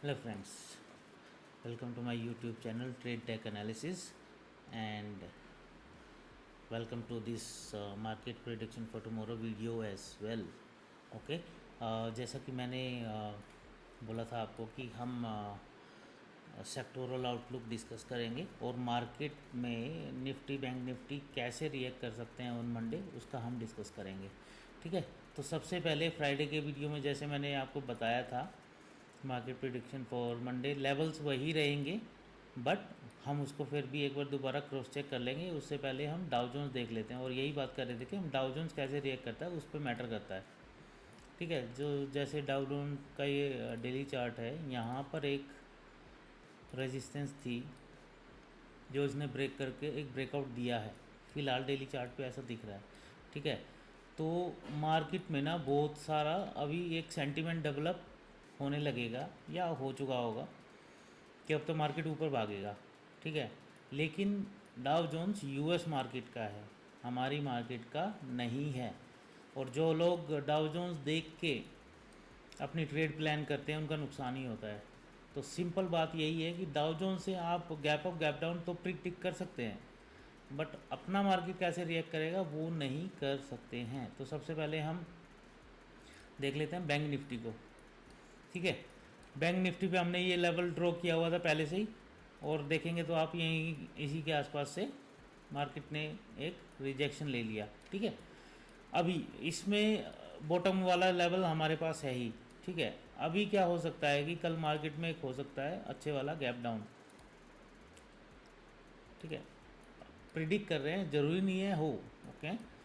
Hello friends, welcome to my YouTube channel Trade Tech Analysis and welcome to this market prediction for tomorrow video as well. Okay, जैसा कि मैंने बोला था आपको कि हम सेक्टोरल आउटलुक डिस्कस करेंगे और मार्केट में निफ्टी बैंक निफ्टी कैसे रिएक्ट कर सकते हैं ऑन मंडे उसका हम डिस्कस करेंगे। ठीक है, तो सबसे पहले फ्राइडे के वीडियो में जैसे मैंने आपको बताया था market prediction for Monday levels वही रहेंगे, बट हम उसको फिर भी एक बार दोबारा क्रॉस चेक कर लेंगे। उससे पहले हम डाउ जोन्स देख लेते हैं और यही बात कर रहे थे कि हम डाउ जोन्स कैसे रिएक्ट करता है उस पर मैटर करता है। ठीक है, जो जैसे डाउ जोन्स का ये डेली चार्ट है, यहाँ पर एक रेजिस्टेंस थी जो इसने ब्रेक करके एक ब्रेकआउट दिया है। फ़िलहाल डेली चार्ट पे ऐसा दिख रहा है। ठीक है, तो मार्केट में ना बहुत सारा अभी एक सेंटीमेंट डेवलप होने लगेगा या हो चुका होगा कि अब तो मार्केट ऊपर भागेगा। ठीक है, लेकिन डाउ जोन्स यूएस मार्केट का है, हमारी मार्केट का नहीं है। और जो लोग डाउ जोन्स देख के अपनी ट्रेड प्लान करते हैं उनका नुकसान ही होता है। तो सिंपल बात यही है कि डाउ जोन्स से आप गैप अप गैप डाउन तो प्रिडिक्ट कर सकते हैं, बट अपना मार्केट कैसे रिएक्ट करेगा वो नहीं कर सकते हैं। तो सबसे पहले हम देख लेते हैं बैंक निफ्टी को। ठीक है, बैंक निफ्टी पे हमने ये लेवल ड्रॉ किया हुआ था पहले से ही, और देखेंगे तो आप यहीं इसी के आसपास से मार्केट ने एक रिजेक्शन ले लिया। ठीक है, अभी इसमें बॉटम वाला लेवल हमारे पास है ही। ठीक है, अभी क्या हो सकता है कि कल मार्केट में एक हो सकता है अच्छे वाला गैप डाउन। ठीक है, प्रिडिक्ट कर रहे हैं, ज़रूरी नहीं है हो। ओके,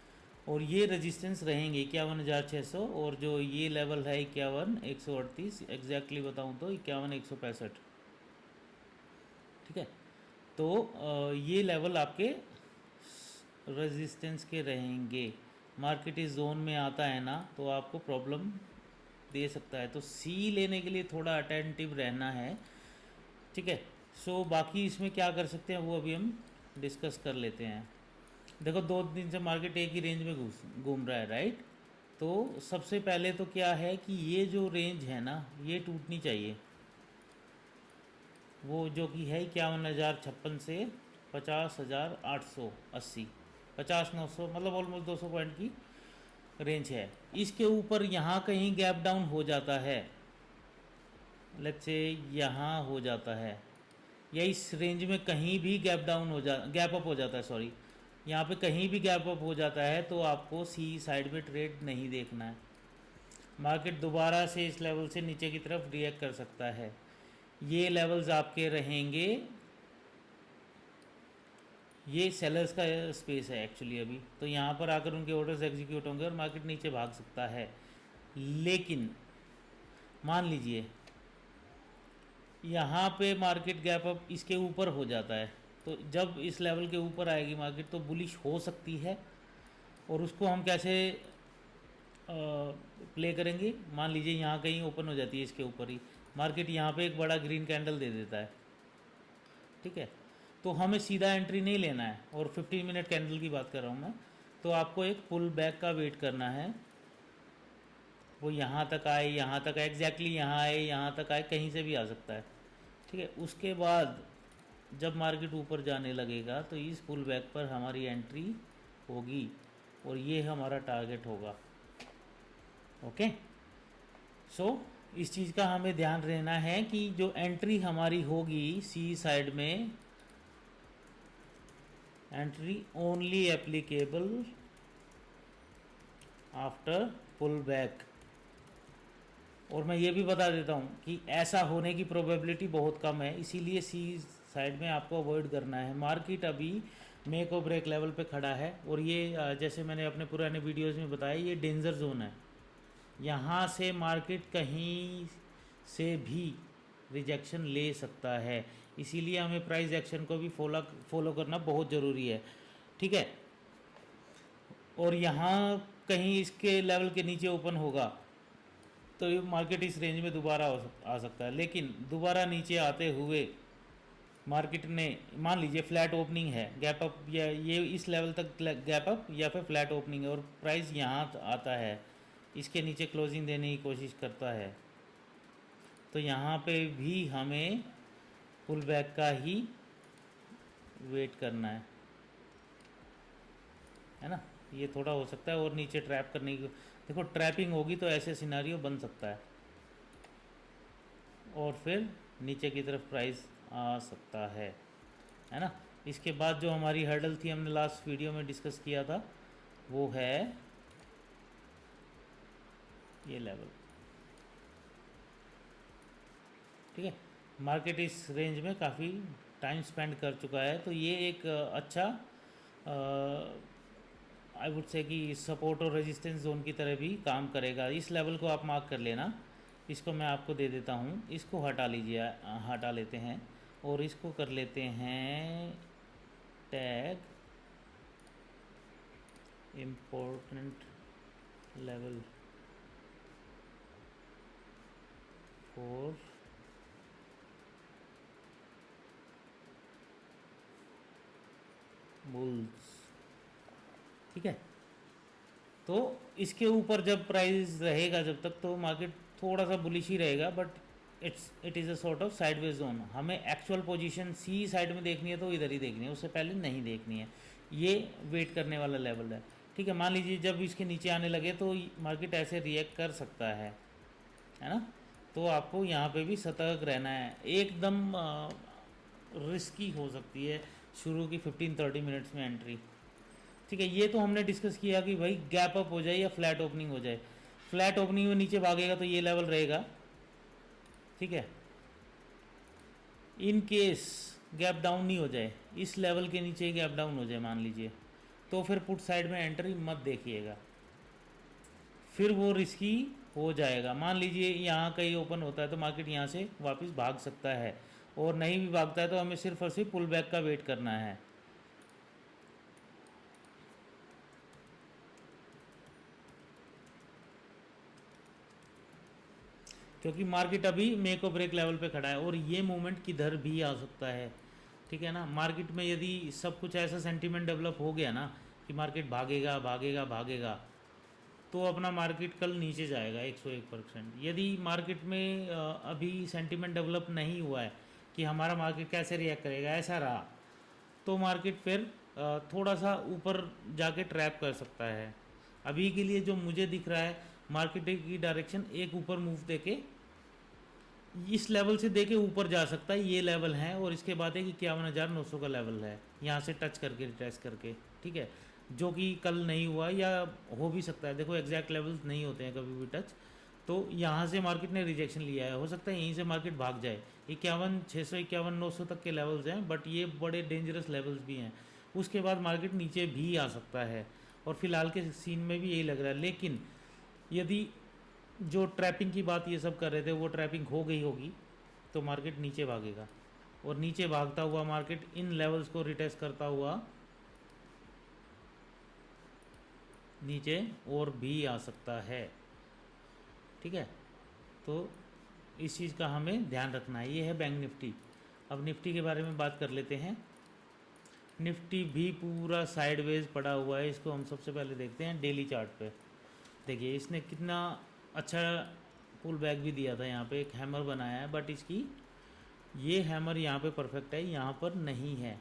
और ये रेजिस्टेंस रहेंगे 51,600 और जो ये लेवल है 51,138, एग्जैक्टली बताऊं तो 51,165। ठीक है, तो ये लेवल आपके रेजिस्टेंस के रहेंगे। मार्केट इस जोन में आता है ना तो आपको प्रॉब्लम दे सकता है, तो सी लेने के लिए थोड़ा अटेंटिव रहना है। ठीक है, सो बाकी इसमें क्या कर सकते हैं वो अभी हम डिस्कस कर लेते हैं। देखो 2 दिन से मार्केट एक ही रेंज में घूम रहा है, राइट। तो सबसे पहले तो क्या है कि ये जो रेंज है ना ये टूटनी चाहिए, वो जो कि है 51,056 से 50,880, 50,900, मतलब ऑलमोस्ट 200 पॉइंट की रेंज है। इसके ऊपर यहाँ कहीं गैप डाउन हो जाता है, लेट्स से यहाँ हो जाता है, या इस रेंज में कहीं भी गैप अप हो जाता है, सॉरी, यहाँ पे कहीं भी गैप अप हो जाता है तो आपको सी साइड में ट्रेड नहीं देखना है। मार्केट दोबारा से इस लेवल से नीचे की तरफ रिएक्ट कर सकता है। ये लेवल्स आपके रहेंगे, ये सेलर्स का स्पेस है एक्चुअली अभी, तो यहाँ पर आकर उनके ऑर्डर्स एग्जीक्यूट होंगे और मार्केट नीचे भाग सकता है। लेकिन मान लीजिए यहाँ पे मार्केट गैप अप इसके ऊपर हो जाता है, तो जब इस लेवल के ऊपर आएगी मार्केट तो बुलिश हो सकती है। और उसको हम कैसे प्ले करेंगे, मान लीजिए यहाँ कहीं ओपन हो जाती है इसके ऊपर ही, मार्केट यहाँ पे एक बड़ा ग्रीन कैंडल दे देता है। ठीक है, तो हमें सीधा एंट्री नहीं लेना है, और 15 मिनट कैंडल की बात कर रहा हूँ मैं, तो आपको एक पुल बैक का वेट करना है। वो यहाँ तक आए, यहाँ तक आए, एग्जैक्टली यहाँ आए, यहाँ तक आए, कहीं से भी आ सकता है। ठीक है, उसके बाद जब मार्केट ऊपर जाने लगेगा तो इस पुल बैक पर हमारी एंट्री होगी और ये हमारा टारगेट होगा। ओके, सो इस चीज़ का हमें ध्यान रहना है कि जो एंट्री हमारी होगी सी साइड में, entry only applicable after pull back. और मैं ये भी बता देता हूँ कि ऐसा होने की प्रोबेबिलिटी बहुत कम है, इसीलिए सी साइड में आपको अवॉइड करना है। मार्केट अभी मेक और ब्रेक लेवल पे खड़ा है, और ये जैसे मैंने अपने पुराने वीडियोस में बताया, ये डेंजर जोन है। यहाँ से मार्केट कहीं से भी रिजेक्शन ले सकता है, इसीलिए हमें प्राइस एक्शन को भी फॉलो करना बहुत ज़रूरी है। ठीक है, और यहाँ कहीं इसके लेवल के नीचे ओपन होगा तो ये मार्केट इस रेंज में दोबारा आ सकता है। लेकिन दोबारा नीचे आते हुए मार्केट ने, मान लीजिए फ्लैट ओपनिंग है, गैप अप, या ये इस लेवल तक गैप अप या फिर फ्लैट ओपनिंग है और प्राइस यहाँ आता है, इसके नीचे क्लोजिंग देने की कोशिश करता है, तो यहाँ पे भी हमें पुल बैक का ही वेट करना है ना। ये थोड़ा हो सकता है और नीचे ट्रैप करने की, देखो ट्रैपिंग होगी तो ऐसे सिनारियो बन सकता है और फिर नीचे की तरफ प्राइस आ सकता है ना। इसके बाद जो हमारी हर्डल थी, हमने लास्ट वीडियो में डिस्कस किया था, वो है ये लेवल। ठीक है, मार्केट इस रेंज में काफ़ी टाइम स्पेंड कर चुका है, तो ये एक अच्छा आई वुड से कि सपोर्ट और रेजिस्टेंस जोन की तरह भी काम करेगा। इस लेवल को आप मार्क कर लेना, इसको मैं आपको दे देता हूँ, इसको हटा लीजिए, हटा लेते हैं और इसको कर लेते हैं tag important level for bulls. ठीक है, तो इसके ऊपर जब प्राइस रहेगा जब तक, तो मार्केट थोड़ा सा बुलिश ही रहेगा, but it is a sort of sideways zone. हमें एक्चुअल पोजीशन सी साइड में देखनी है तो इधर ही देखनी है, उससे पहले नहीं देखनी है। ये वेट करने वाला लेवल है। ठीक है, मान लीजिए जब इसके नीचे आने लगे तो मार्केट ऐसे रिएक्ट कर सकता है ना। तो आपको यहाँ पे भी सतर्क रहना है, एकदम रिस्की हो सकती है शुरू की 15-30 मिनट्स में एंट्री। ठीक है, ये तो हमने डिस्कस किया कि भाई गैप अप हो जाए या फ्लैट ओपनिंग हो जाए। फ्लैट ओपनिंग में नीचे भागेगा तो ये लेवल रहेगा। ठीक है, इन केस गैप डाउन नहीं हो जाए, इस लेवल के नीचे ही गैप डाउन हो जाए मान लीजिए, तो फिर पुट साइड में एंट्री मत देखिएगा, फिर वो रिस्की हो जाएगा। मान लीजिए यहाँ कहीं ओपन होता है तो मार्केट यहाँ से वापस भाग सकता है, और नहीं भी भागता है तो हमें सिर्फ और सिर्फ पुल बैक का वेट करना है। क्योंकि मार्केट अभी मेक और ब्रेक लेवल पे खड़ा है और ये मूवमेंट किधर भी आ सकता है। ठीक है ना, मार्केट में यदि सब कुछ ऐसा सेंटीमेंट डेवलप हो गया ना कि मार्केट भागेगा भागेगा भागेगा, तो अपना मार्केट कल नीचे जाएगा 101%। यदि मार्केट में अभी सेंटीमेंट डेवलप नहीं हुआ है कि हमारा मार्केट कैसे रिएक्ट करेगा, ऐसा रहा तो मार्केट फिर थोड़ा सा ऊपर जाके ट्रैप कर सकता है। अभी के लिए जो मुझे दिख रहा है, मार्केट की डायरेक्शन एक ऊपर मूव देके इस लेवल से देके ऊपर जा सकता है, ये लेवल है, और इसके बाद एक 51,900 का लेवल है, यहाँ से टच करके रिट्रेस करके। ठीक है, जो कि कल नहीं हुआ या हो भी सकता है, देखो एग्जैक्ट लेवल्स नहीं होते हैं कभी भी टच। तो यहाँ से मार्केट ने रिजेक्शन लिया है, हो सकता है यहीं से मार्केट भाग जाए। 51,600 51,900 तक के लेवल्स हैं, बट ये बड़े डेंजरस लेवल्स भी हैं। उसके बाद मार्केट नीचे भी आ सकता है, और फिलहाल के सीन में भी यही लग रहा है। लेकिन यदि जो ट्रैपिंग की बात ये सब कर रहे थे वो ट्रैपिंग हो गई होगी तो मार्केट नीचे भागेगा, और नीचे भागता हुआ मार्केट इन लेवल्स को रिटेस्ट करता हुआ नीचे और भी आ सकता है। ठीक है, तो इस चीज़ का हमें ध्यान रखना है। ये है बैंक निफ्टी। अब निफ्टी के बारे में बात कर लेते हैं। निफ्टी भी पूरा साइडवेज पड़ा हुआ है, इसको हम सबसे पहले देखते हैं डेली चार्ट पे। देखिए इसने कितना अच्छा पुल बैक भी दिया था, यहाँ पे एक हैमर बनाया है, बट इसकी ये हैमर यहाँ पे परफेक्ट है, यहाँ पर नहीं है।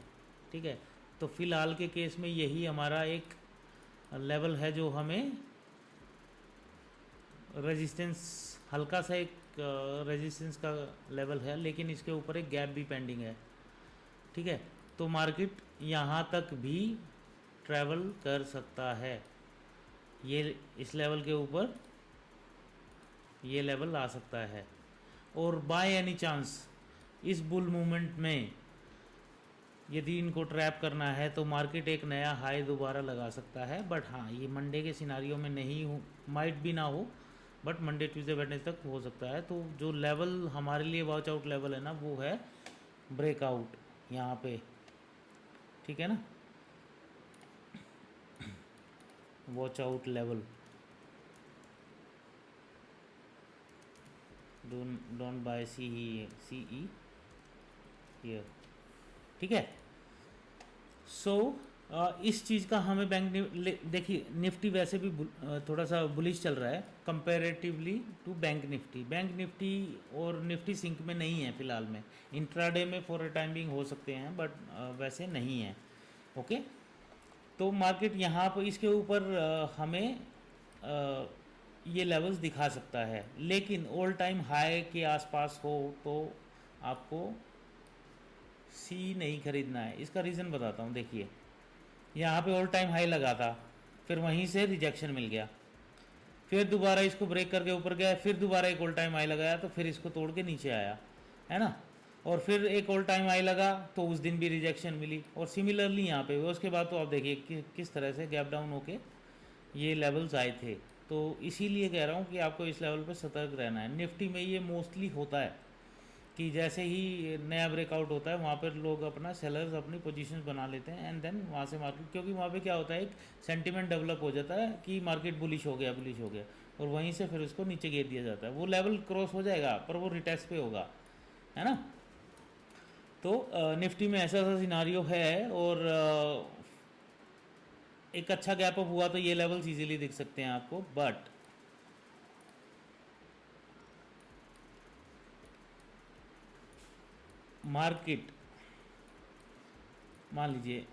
ठीक है, तो फिलहाल के केस में यही हमारा एक लेवल है जो हमें रेजिस्टेंस, हल्का सा एक रेजिस्टेंस का लेवल है, लेकिन इसके ऊपर एक गैप भी पेंडिंग है। ठीक है, तो मार्केट यहाँ तक भी ट्रैवल कर सकता है, ये इस लेवल के ऊपर ये लेवल आ सकता है। और बाय एनी चांस इस बुल मूवमेंट में यदि इनको ट्रैप करना है तो मार्केट एक नया हाई दोबारा लगा सकता है, बट हाँ ये मंडे के सिनारियो में नहीं हो, माइट भी ना हो, बट मंडे ट्यूसडे वेडनेसडे तक हो सकता है। तो जो लेवल हमारे लिए वॉच आउट लेवल है ना, वो है ब्रेकआउट यहाँ पे। ठीक है ना, watch out level, don't buy C E here. ठीक है, सो इस चीज़ का हमें देखिए निफ्टी वैसे भी थोड़ा सा बुलिश चल रहा है comparatively to Bank Nifty. Bank Nifty और निफ्टी सिंक में नहीं है फ़िलहाल में। इंट्राडे में फॉर अ टाइम बिंग हो सकते हैं, बट वैसे नहीं है। ओके, तो मार्केट यहाँ पर इसके ऊपर हमें ये लेवल्स दिखा सकता है, लेकिन ऑल टाइम हाई के आसपास हो तो आपको सी नहीं खरीदना है। इसका रीज़न बताता हूँ। देखिए यहाँ पे ऑल टाइम हाई लगा था, फिर वहीं से रिजेक्शन मिल गया, फिर दोबारा इसको ब्रेक करके ऊपर गया, फिर दोबारा एक ऑल टाइम हाई लगाया तो फिर इसको तोड़ के नीचे आया, है ना। और फिर एक ऑल टाइम हाई लगा तो उस दिन भी रिजेक्शन मिली, और सिमिलरली यहाँ पे उसके बाद तो आप देखिए किस तरह से गैप डाउन होके ये लेवल्स आए थे। तो इसीलिए कह रहा हूँ कि आपको इस लेवल पर सतर्क रहना है। निफ्टी में ये मोस्टली होता है कि जैसे ही नया ब्रेकआउट होता है वहाँ पर लोग अपना सेलर्स अपनी पोजीशंस बना लेते हैं, एंड देन वहाँ से मार्केट, क्योंकि वहाँ पे क्या होता है एक सेंटीमेंट डेवलप हो जाता है कि मार्केट बुलिश हो गया, बुलिश हो गया, और वहीं से फिर उसको नीचे गिर दिया जाता है। वो लेवल क्रॉस हो जाएगा पर वो रिटेस्ट पे होगा, है ना। तो निफ्टी में ऐसा ऐसा सिनारियो है, और एक अच्छा गैप अप हुआ तो ये लेवल्स इजीली दिख सकते हैं आपको। बट मार्केट मान लीजिए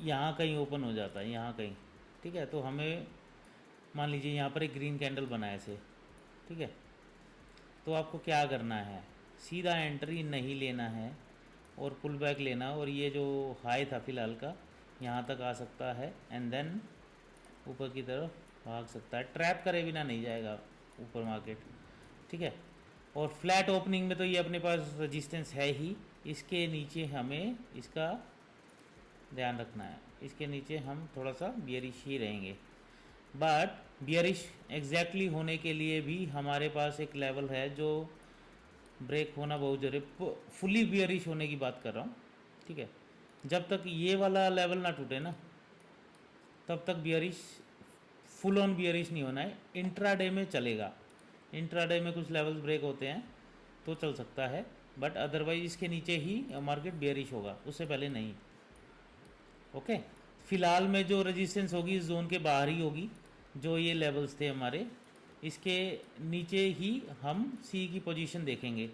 यहाँ कहीं ओपन हो जाता है, यहाँ कहीं, ठीक है, तो हमें मान लीजिए यहाँ पर एक ग्रीन कैंडल बना ऐसे, ठीक है, तो आपको क्या करना है, सीधा एंट्री नहीं लेना है और पुल बैक लेना, और ये जो हाई था फ़िलहाल का यहाँ तक आ सकता है, एंड देन ऊपर की तरफ भाग सकता है। ट्रैप करे बिना नहीं जाएगा ऊपर मार्केट, ठीक है। और फ्लैट ओपनिंग में तो ये अपने पास रजिस्टेंस है ही, इसके नीचे हमें इसका ध्यान रखना है, इसके नीचे हम थोड़ा सा बियरिश ही रहेंगे। बट बियरिश एग्जैक्टली होने के लिए भी हमारे पास एक लेवल है जो ब्रेक होना बहुत जरूरी, फुली बियरिश होने की बात कर रहा हूँ, ठीक है। जब तक ये वाला लेवल ना टूटे ना, तब तक बियरिश, फुल ऑन बियरिश नहीं होना है। इंट्राडे में चलेगा, इंट्राडे में कुछ लेवल्स ब्रेक होते हैं तो चल सकता है, बट अदरवाइज इसके नीचे ही मार्केट बियरिश होगा, उससे पहले नहीं। ओके, फिलहाल में जो रेजिस्टेंस होगी इस जोन के बाहर ही होगी, जो ये लेवल्स थे हमारे, इसके नीचे ही हम सी की पोजीशन देखेंगे,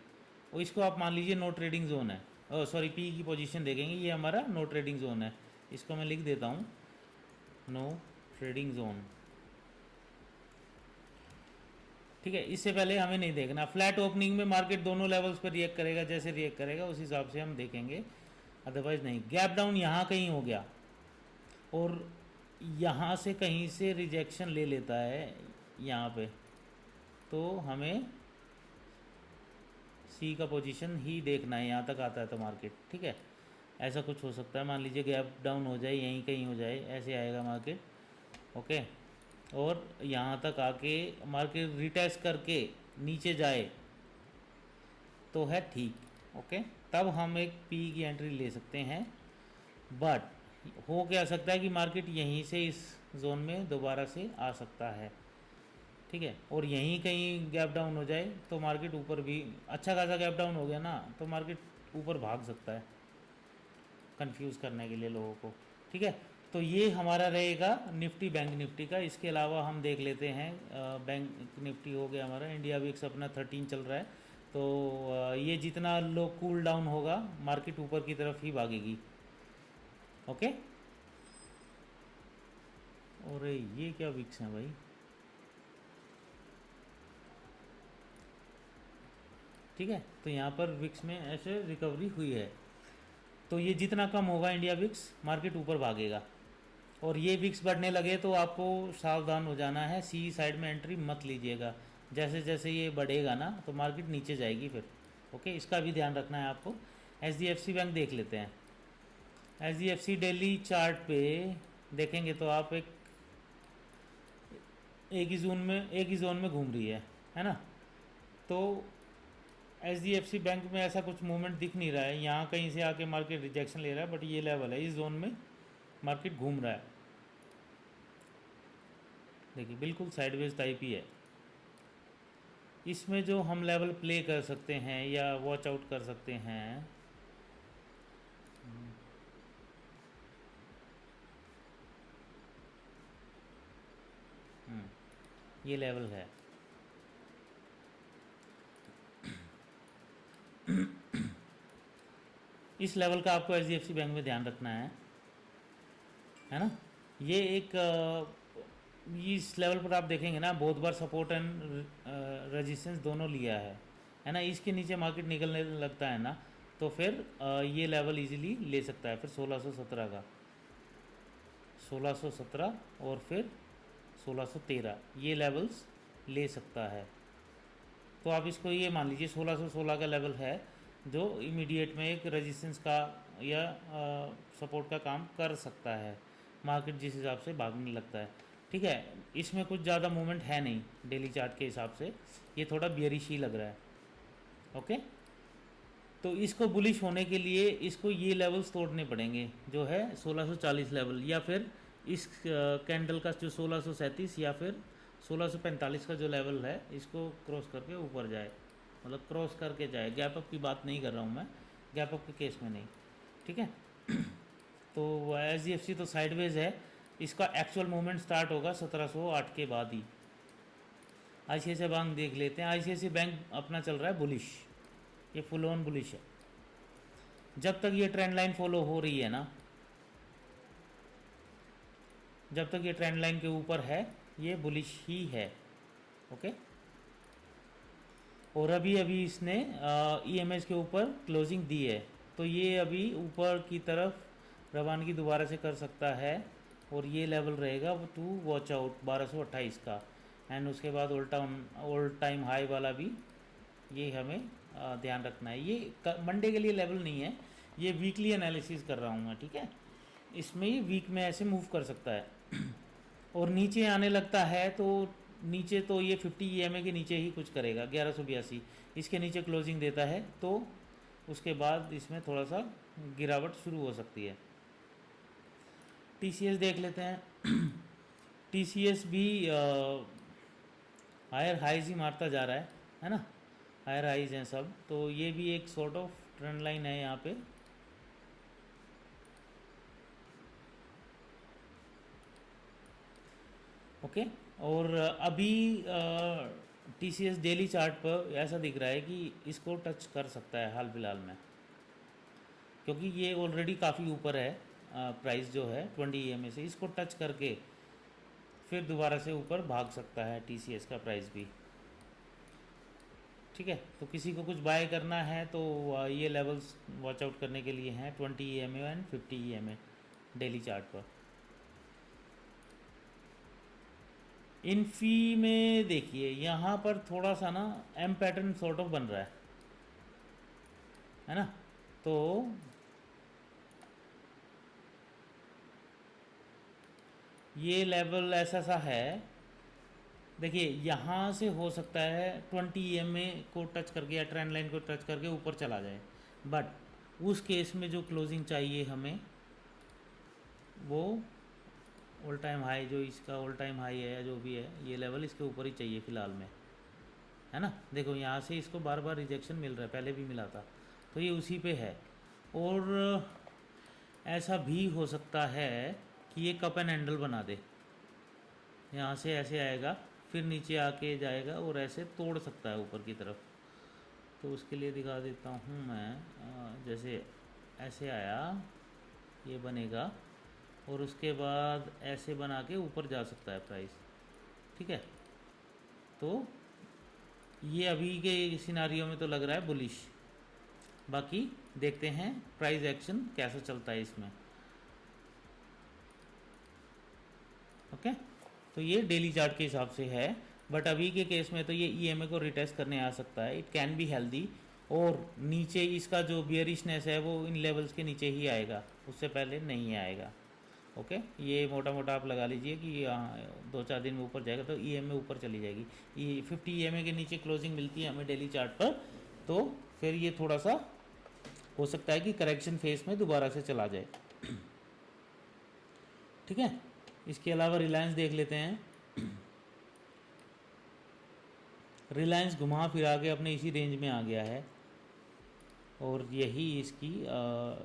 और इसको आप मान लीजिए नो ट्रेडिंग जोन है, सॉरी पी की पोजीशन देखेंगे, ये हमारा नो ट्रेडिंग जोन है। इसको मैं लिख देता हूँ, नो ट्रेडिंग जोन, ठीक है। इससे पहले हमें नहीं देखना, फ्लैट ओपनिंग में मार्केट दोनों लेवल्स पर रिएक्ट करेगा, जैसे रिएक्ट करेगा उस हिसाब से हम देखेंगे, अदरवाइज नहीं। गैप डाउन यहाँ कहीं हो गया और यहाँ से कहीं से रिजेक्शन ले लेता है यहाँ पे, तो हमें सी का पोजीशन ही देखना है, यहाँ तक आता है तो मार्केट, ठीक है। ऐसा कुछ हो सकता है, मान लीजिए गैप डाउन हो जाए, यहीं कहीं हो जाए, ऐसे आएगा मार्केट, ओके, और यहाँ तक आके मार्केट रिटेस्ट करके नीचे जाए तो है ठीक, ओके, तब हम एक पी की एंट्री ले सकते हैं। बट हो क्या सकता है कि मार्केट यहीं से इस जोन में दोबारा से आ सकता है, ठीक है, और यहीं कहीं गैप डाउन हो जाए तो मार्केट ऊपर भी, अच्छा खासा गैप डाउन हो गया ना तो मार्केट ऊपर भाग सकता है, कंफ्यूज करने के लिए लोगों को, ठीक है। तो ये हमारा रहेगा निफ्टी बैंक निफ्टी का। इसके अलावा हम देख लेते हैं बैंक निफ्टी हो गया हमारा, इंडिया विक्स अपना 13 चल रहा है, तो ये जितना लो कूल डाउन होगा मार्केट ऊपर की तरफ ही भागेगी, ओके। और ये क्या विक्स हैं भाई, ठीक है, तो यहाँ पर विक्स में ऐसे रिकवरी हुई है, तो ये जितना कम होगा इंडिया विक्स मार्केट ऊपर भागेगा, और ये विक्स बढ़ने लगे तो आपको सावधान हो जाना है, सी साइड में एंट्री मत लीजिएगा। जैसे जैसे ये बढ़ेगा ना तो मार्केट नीचे जाएगी फिर, ओके, इसका भी ध्यान रखना है आपको। एचडीएफसी बैंक देख लेते हैं। एचडीएफसी डेली चार्ट पे देखेंगे तो आप एक ही जोन में घूम रही है ना। तो एचडीएफसी बैंक में ऐसा कुछ मूवमेंट दिख नहीं रहा है, यहाँ कहीं से आके मार्केट रिजेक्शन ले रहा है, बट ये लेवल है, इस जोन में मार्केट घूम रहा है, देखिए बिल्कुल साइडवेज टाइप ही है। इसमें जो हम लेवल प्ले कर सकते हैं या वॉच आउट कर सकते हैं, ये लेवल है। इस लेवल का आपको HDFC बैंक में ध्यान रखना है ना। ये एक इस लेवल पर आप देखेंगे ना, बहुत बार सपोर्ट एंड रेजिस्टेंस दोनों लिया है ना। इसके नीचे मार्केट निकलने लगता है ना, तो फिर ये लेवल इजीली ले सकता है। फिर 1617 का 1617 और फिर 1613 ये लेवल्स ले सकता है। तो आप इसको ये मान लीजिए 1616 का लेवल है जो इमीडिएट में एक रेजिस्टेंस का या सपोर्ट का काम कर सकता है, मार्केट जिस हिसाब से भागने लगता है। ठीक है, इसमें कुछ ज़्यादा मूवमेंट है नहीं डेली चार्ट के हिसाब से, ये थोड़ा बियरिश ही लग रहा है। ओके, तो इसको बुलिश होने के लिए इसको ये लेवल्स तोड़ने पड़ेंगे, जो है 1640 लेवल, या फिर इस कैंडल का जो 1637 या फिर 1645 का जो लेवल है, इसको क्रॉस करके ऊपर जाए, मतलब क्रॉस करके जाए। गैप अप की बात नहीं कर रहा हूँ मैं, गैप अप के केस में नहीं। ठीक है तो HDFC तो साइडवेज है, इसका एक्चुअल मूवमेंट स्टार्ट होगा 1708 के बाद ही। ICICI बैंक देख लेते हैं। ICICI बैंक अपना चल रहा है बुलिश, ये फुल ऑन बुलिश है। जब तक ये ट्रेंड लाइन फॉलो हो रही है ना, जब तक ये ट्रेंड लाइन के ऊपर है, ये बुलिश ही है। ओके, और अभी अभी इसने EMS के ऊपर क्लोजिंग दी है, तो ये अभी ऊपर की तरफ रवानगी दोबारा से कर सकता है, और ये लेवल रहेगा टू वॉच आउट 1228 का। एंड उसके बाद ऑल टाइम हाई वाला भी ये हमें ध्यान रखना है। ये मंडे के लिए लेवल नहीं है, ये वीकली एनालिसिस कर रहा हूँ मैं। ठीक है, इसमें ये वीक में ऐसे मूव कर सकता है और नीचे आने लगता है तो नीचे तो ये 50 EMA के नीचे ही कुछ करेगा। 1182 इसके नीचे क्लोजिंग देता है तो उसके बाद इसमें थोड़ा सा गिरावट शुरू हो सकती है। TCS देख लेते हैं TCS भी हायर हाइज ही मारता जा रहा है ना, हायर हाइज हैं सब, तो ये भी एक सॉर्ट ऑफ ट्रेंड लाइन है यहाँ पे। ओके, और अभी TCS डेली चार्ट पर ऐसा दिख रहा है कि इसको टच कर सकता है हाल फिलहाल में, क्योंकि ये ऑलरेडी काफ़ी ऊपर है। प्राइस जो है 20 EMA से, इसको टच करके फिर दोबारा से ऊपर भाग सकता है TCS का प्राइस भी। ठीक है, तो किसी को कुछ बाय करना है तो ये लेवल्स वॉच आउट करने के लिए हैं 20 EMA and 50 EMA daily chart पर। इन्फी में देखिए यहाँ पर थोड़ा सा ना M पैटर्न सॉर्ट ऑफ बन रहा है ना, तो ये लेवल ऐसा सा है। देखिए यहाँ से हो सकता है 20 EMA को टच करके या ट्रेंड लाइन को टच करके ऊपर चला जाए, बट उस केस में जो क्लोजिंग चाहिए हमें, वो ऑल टाइम हाई, जो इसका ऑल टाइम हाई है या जो भी है, ये लेवल इसके ऊपर ही चाहिए फ़िलहाल में, है ना। देखो यहाँ से इसको बार बार रिजेक्शन मिल रहा है, पहले भी मिला था, तो ये उसी पे है। और ऐसा भी हो सकता है कि ये कप एंड हैंडल बना दे, यहाँ से ऐसे आएगा फिर नीचे आके जाएगा और ऐसे तोड़ सकता है ऊपर की तरफ। तो उसके लिए दिखा देता हूँ मैं, जैसे ऐसे आया, ये बनेगा और उसके बाद ऐसे बना के ऊपर जा सकता है प्राइस। ठीक है, तो ये अभी के सिनारियो में तो लग रहा है बुलिश, बाकी देखते हैं प्राइस एक्शन कैसा चलता है इसमें। ओके, तो ये डेली चार्ट के हिसाब से है, बट अभी के केस में तो ये EMA को रिटेस्ट करने आ सकता है, इट कैन बी हेल्दी। और नीचे इसका जो बियरिशनेस है वो इन लेवल्स के नीचे ही आएगा, उससे पहले नहीं आएगा। ओके, ये मोटा मोटा आप लगा लीजिए कि 2-4 दिन में ऊपर जाएगा तो EMA ऊपर चली जाएगी। ये 50 EMA के नीचे क्लोजिंग मिलती है हमें डेली चार्ट पर, तो फिर ये थोड़ा सा हो सकता है कि करेक्शन फेस में दोबारा से चला जाए। ठीक है, इसके अलावा रिलायंस देख लेते हैं। रिलायंस घुमा फिरा के अपने इसी रेंज में आ गया है और यही इसकी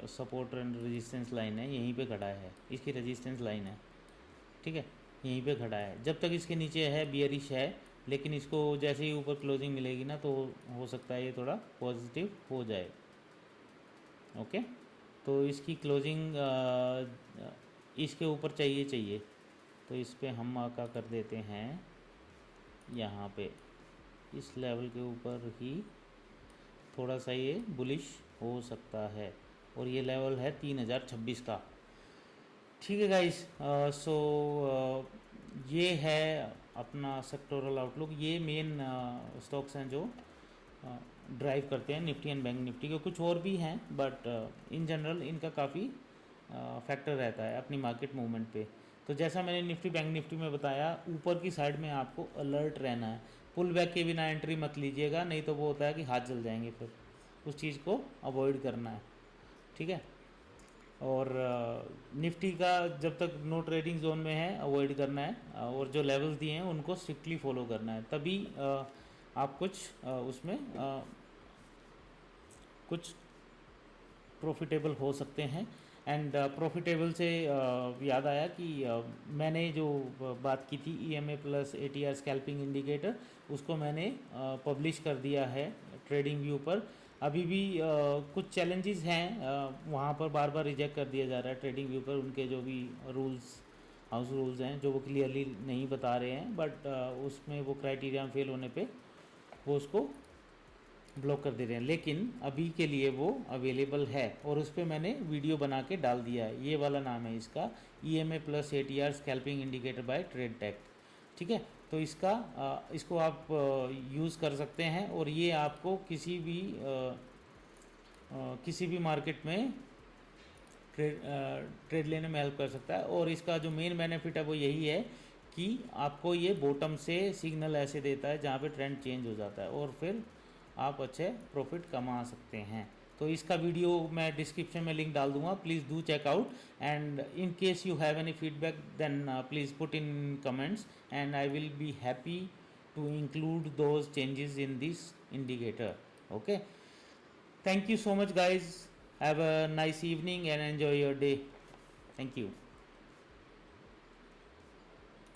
सपोर्ट एंड रेजिस्टेंस लाइन है, यहीं पे खड़ा है, इसकी रेजिस्टेंस लाइन है। ठीक है, यहीं पे खड़ा है। जब तक इसके नीचे है बियरिश है, लेकिन इसको जैसे ही ऊपर क्लोजिंग मिलेगी ना तो हो सकता है ये थोड़ा पॉजिटिव हो जाए। ओके, तो इसकी क्लोजिंग इसके ऊपर चाहिए, तो इस पे हम आका कर देते हैं यहाँ पे, इस लेवल के ऊपर ही थोड़ा सा ये बुलिश हो सकता है। और ये लेवल है 3026 का। ठीक है गाइस, सो ये है अपना सेक्टोरल आउटलुक। ये मेन स्टॉक्स हैं जो ड्राइव करते हैं निफ्टी एंड बैंक निफ्टी के। कुछ और भी हैं बट इन जनरल इनका काफ़ी फैक्टर रहता है अपनी मार्केट मूवमेंट पे। तो जैसा मैंने निफ्टी बैंक निफ्टी में बताया, ऊपर की साइड में आपको अलर्ट रहना है। पुल बैक के बिना एंट्री मत लीजिएगा, नहीं तो वो होता है कि हाथ जल जाएंगे, फिर उस चीज़ को अवॉइड करना है। ठीक है, और निफ्टी का जब तक नो ट्रेडिंग जोन में है अवॉइड करना है, और जो लेवल्स दिए हैं उनको स्ट्रिक्टली फॉलो करना है, तभी आप कुछ उसमें कुछ प्रॉफिटेबल हो सकते हैं। एंड प्रॉफिटेबल से याद आया कि मैंने जो बात की थी EMA plus ATR scalping indicator, उसको मैंने पब्लिश कर दिया है ट्रेडिंग व्यू पर। अभी भी कुछ चैलेंजेस हैं, वहाँ पर बार बार रिजेक्ट कर दिया जा रहा है ट्रेडिंग व्यू पर। उनके जो भी रूल्स, हाउस रूल्स हैं, जो वो क्लियरली नहीं बता रहे हैं, बट उसमें वो क्राइटेरिया में फेल होने पे वो उसको ब्लॉक कर दे रहे हैं। लेकिन अभी के लिए वो अवेलेबल है और उस पर मैंने वीडियो बना के डाल दिया है। ये वाला नाम है इसका, EMA plus ATR scalping indicator by Trade Tech. ठीक है, तो इसको आप यूज़ कर सकते हैं, और ये आपको किसी भी मार्केट में ट्रेड लेने में हेल्प कर सकता है। और इसका जो मेन बेनिफिट है वो यही है कि आपको ये बॉटम से सिग्नल ऐसे देता है जहाँ पे ट्रेंड चेंज हो जाता है, और फिर आप अच्छे प्रॉफिट कमा सकते हैं। तो इसका वीडियो मैं डिस्क्रिप्शन में लिंक डाल दूंगा, please do check out. And in case you have any feedback then please put in comments, and I will be happy to include those changes in this indicator. Okay, thank you so much guys, have a nice evening and enjoy your day. Thank you.